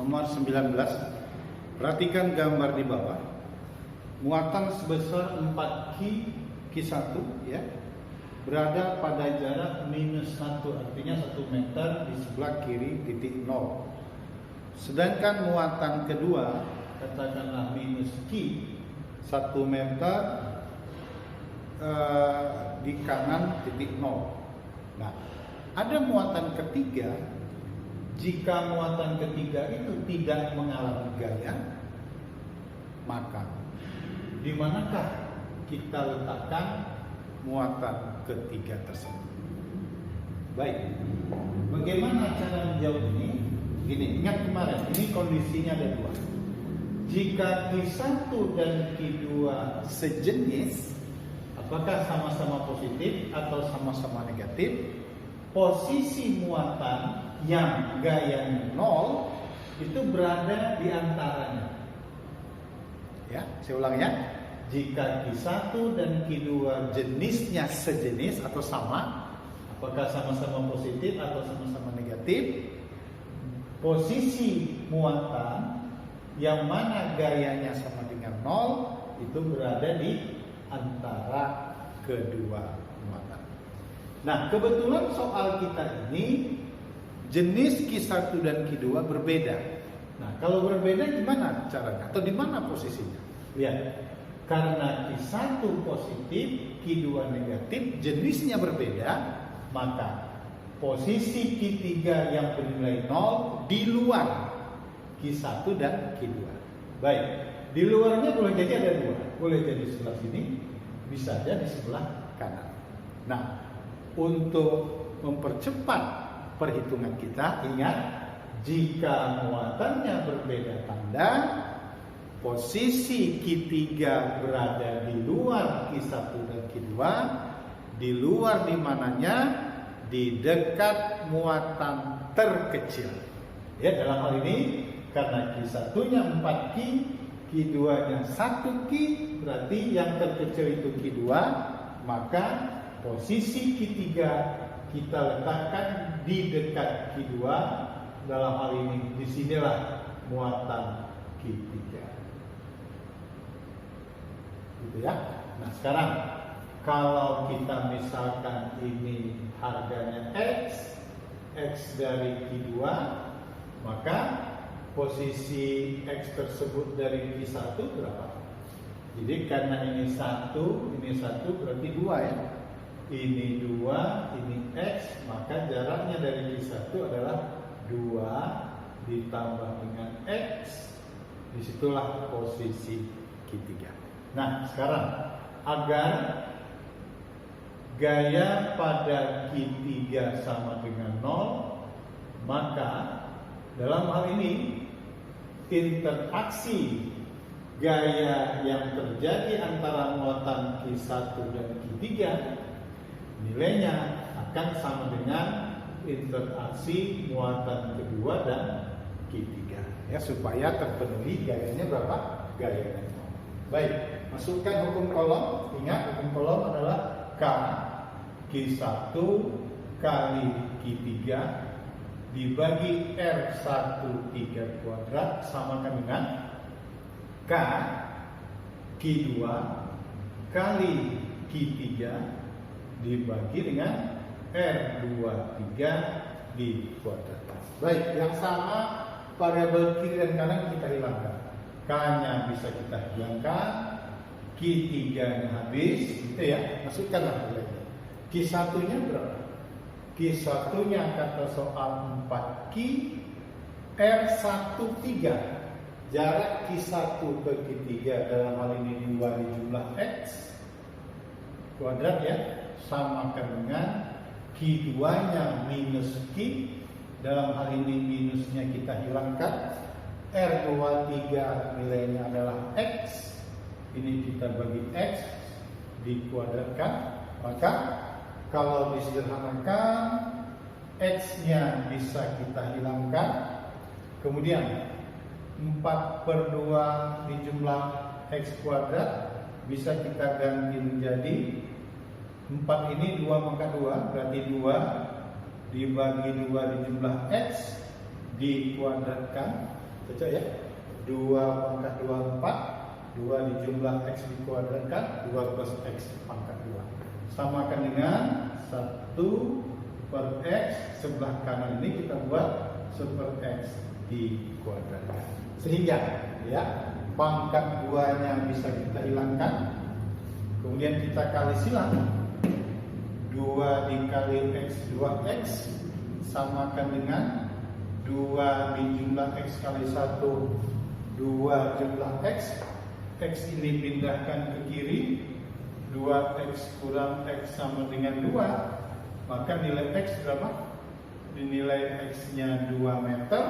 nomor 19. Perhatikan gambar di bawah. Muatan sebesar 4Q Q1 ya, berada pada jarak -1, artinya 1 meter di sebelah kiri titik 0. Sedangkan muatan kedua, katakanlah -Q 1 meter di kanan titik 0. Nah, ada muatan ketiga. Jika muatan ketiga itu tidak mengalami gaya, maka di manakah kita letakkan muatan ketiga tersebut? Baik, bagaimana cara menjawab ini? Gini, ingat kemarin, ini kondisinya ada dua. Jika Q1 dan Q2 sejenis, apakah sama-sama positif atau sama-sama negatif, posisi muatan yang gayanya 0 itu berada di antaranya. Ya, saya ulang ya. Jika Q1 dan Q2 jenisnya sejenis atau sama, apakah sama-sama positif atau sama-sama negatif, posisi muatan yang mana gayanya sama dengan 0 itu berada di antara kedua muatan. Nah, kebetulan soal kita ini jenis Q1 dan Q2 berbeda. Nah, kalau berbeda gimana caranya? Atau di mana posisinya? Lihat, karena Q1 positif, Q2 negatif, jenisnya berbeda, maka posisi Q3 yang bernilai 0 di luar Q1 dan Q2. Baik, di luarnya boleh jadi ada dua. Boleh jadi sebelah sini, bisa saja di sebelah kanan. Nah, untuk mempercepat perhitungan kita, ingat, jika muatannya berbeda tanda, posisi Q3 berada di luar Q1 dan Q2, di luar di mananya, di dekat muatan terkecil. Ya, dalam hal ini karena Q1-nya 4Q, Q2-nya 1Q, berarti yang terkecil itu Q2, maka posisi Q3 kita letakkan di dekat Q2. Dalam hal ini disinilah muatan Q3. Gitu ya. Nah, sekarang kalau kita misalkan ini harganya X dari Q2, maka posisi X tersebut dari Q1 berapa? Jadi karena ini 1 berarti 2 ya. Ini 2, ini X, maka jaraknya dari Q1 adalah 2 ditambah dengan X. Disitulah posisi Q3. Nah, sekarang agar gaya pada Q3 sama dengan 0, maka dalam hal ini interaksi gaya yang terjadi antara muatan Q1 dan Q3 nilainya akan sama dengan interaksi muatan kedua dan Q3 ya, supaya terpenuhi gayanya berapa? Gayanya 0. Baik, masukkan hukum kolom. Ingat, hukum kolom adalah K Q1 kali Q3 dibagi R13 kuadrat samakan dengan K Q2 kali Q3 dibagi dengan R23 di kuadrat. Baik, yang sama variabel kiri dan kanan kita hilangkan. K-nya bisa kita hilangkan, Q3-nya habis, gitu ya. Masukkanlah nilainya. Q1-nya berapa? Q1-nya kata soal 4Q R13. Jarak Q1 ke Q3 dalam hal ini 2 di jumlah X kuadrat ya, samakan dengan Q2-nya minus Q. Dalam hal ini minusnya kita hilangkan. R23 nilainya adalah X. Ini kita bagi X dikuadratkan. Maka kalau disederhanakan, X-nya bisa kita hilangkan. Kemudian 4/2 di jumlah X kuadrat bisa kita ganti menjadi 4 ini 2 maka 2, berarti 2 dibagi 2 di jumlah X dikuadratkan Cocok ya? 2 pangkat 2 4, 2 dijumlah X dikuadratkan, 2 plus X pangkat 2. Samakan dengan 1 per X, sebelah kanan ini kita buat super X dikuadratkan. Sehingga ya, pangkat 2-nya bisa kita hilangkan. Kemudian kita kali silang. 2 dikali X 2X samakan dengan 2 dijumlah X kali 1, 2 jumlah X. X ini pindahkan ke kiri, 2X kurang X sama dengan 2. Maka nilai X berapa? Nilai X-nya 2 meter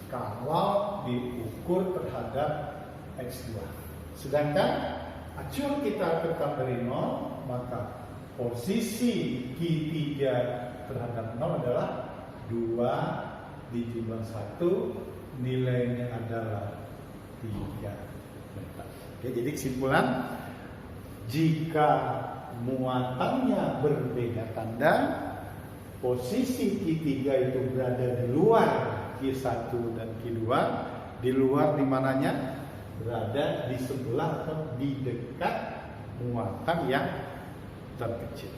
kalau diukur terhadap X2. Sedangkan acuan kita tetap dari 0, maka posisi Q3 terhadap 0 adalah 2 dijumlah 1, nilainya adalah 3 meter. Oke, jadi kesimpulan, jika muatannya berbeda tanda, posisi Q3 itu berada di luar Q1 dan Q2. Di luar di mananya? Berada di sebelah atau di dekat muatan yang terkecil.